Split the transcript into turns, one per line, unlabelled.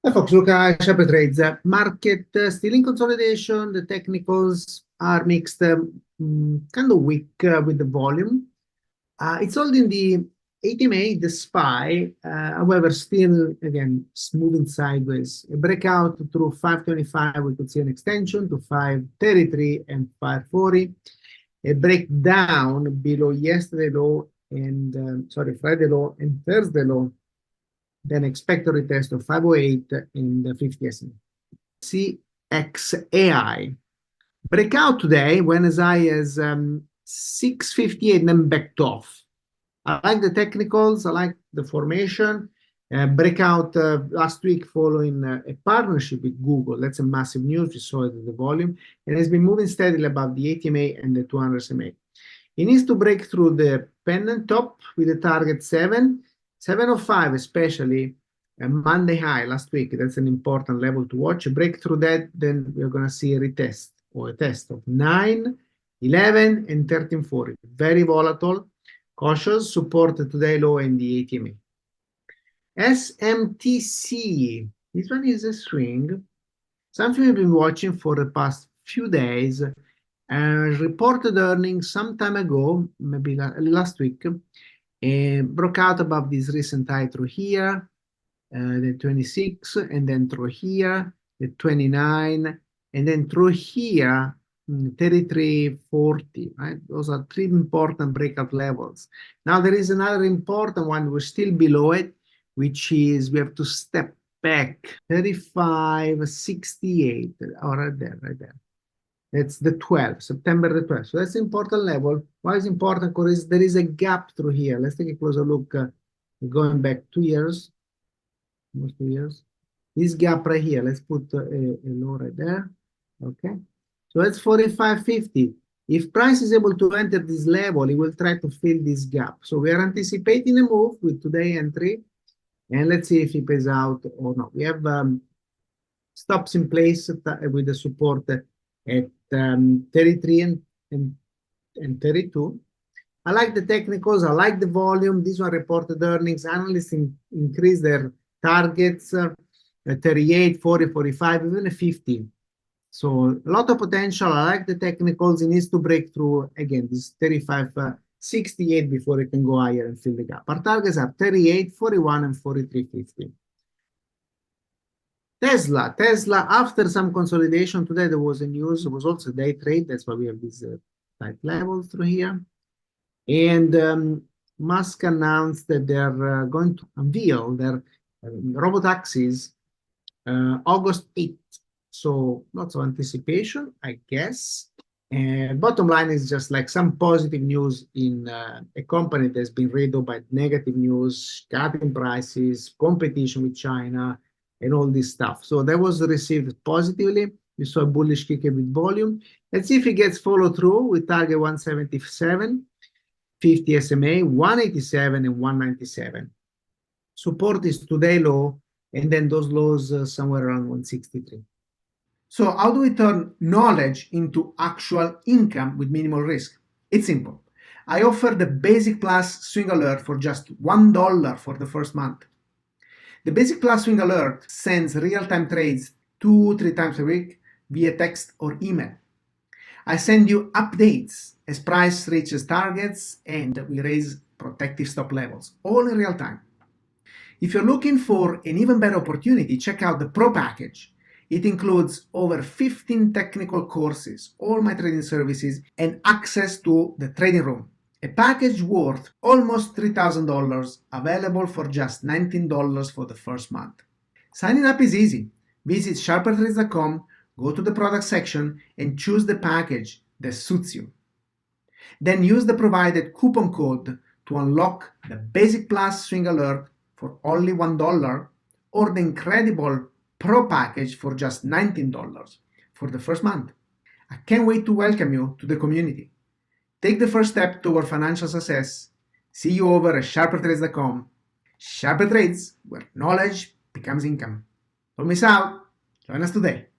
Hey folks, look at SharperTrades. Market still in consolidation. The technicals are mixed, kind of weak with the volume. It's holding the ATMA, the SPY, however, still, again, moving sideways. A breakout through 525, we could see an extension to 533 and 540. A breakdown below yesterday low and, Friday low and Thursday low, then expect a retest of 508 in the 50 SMA. CXAI breakout today went as high as 658 and then backed off. I like the technicals, I like the formation. Breakout last week following a partnership with Google. That's a massive news. We saw it in the volume and has been moving steadily above the ATMA and the 200 SMA. It needs to break through the pennant top with the target 705, especially a Monday high last week. That's an important level to watch. A break through that, then we're going to see a retest or a test of 9, 11, and 1340. Very volatile. Cautious, supported today low in the ATMA. SMTC. This one is a swing. Something we've been watching for the past few days. Reported earnings some time ago, maybe last week, broke out above this recent high through here, the 26, and then through here, the 29, and then through here, 33.40, right? Those are three important breakout levels. Now there is another important one, we're still below it, which is we have to step back, 35.68, or right there. That's the 12th, September the 12th. So that's an important level. Why is it important? Because there is a gap through here. Let's take a closer look, going back 2 years, almost 2 years. This gap right here, let's put a low right there, okay? So that's 45.50. If price is able to enter this level, it will try to fill this gap. So we are anticipating a move with today entry, and let's see if it pays out or not. We have stops in place with the support at 33 and 32. I like the technicals, I like the volume. This one reported earnings. Analysts increase their targets, 38, 40, 45, even a 50. So a lot of potential. I like the technicals. It needs to break through, again, this 35.68 before it can go higher and fill the gap. Our targets are 38, 41, and 43.50. Tesla, after some consolidation today, there was a news. It was also day trade. That's why we have this tight level through here. And Musk announced that they're going to unveil their robotaxis August 8th. So lots of anticipation, I guess. And bottom line is just like some positive news in a company that's been riddled by negative news, cutting prices, competition with China, and all this stuff. So that was received positively. We saw a bullish kick with volume. Let's see if it gets followed through. We target 177, 50 SMA, 187, and 197. Support is today low, and then those lows somewhere around 163. So how do we turn knowledge into actual income with minimal risk? It's simple. I offer the Basic Plus Swing Alert for just $1 for the first month. The Basic Plus Swing Alert sends real-time trades 2-3 times a week via text or email. I send you updates as price reaches targets and we raise protective stop levels, all in real time. If you're looking for an even better opportunity, check out the Pro package. It includes over 15 technical courses, all my trading services, and access to the trading room. A package worth almost $3,000, available for just $19 for the first month. Signing up is easy. Visit SharperTrades.com, go to the product section, and choose the package that suits you. Then use the provided coupon code to unlock the Basic Plus Swing Alert for only $1 or the incredible Pro package for just $19 for the first month. I can't wait to welcome you to the community. Take the first step toward financial success. See you over at SharperTrades.com. SharperTrades, where knowledge becomes income. Don't miss out. Join us today.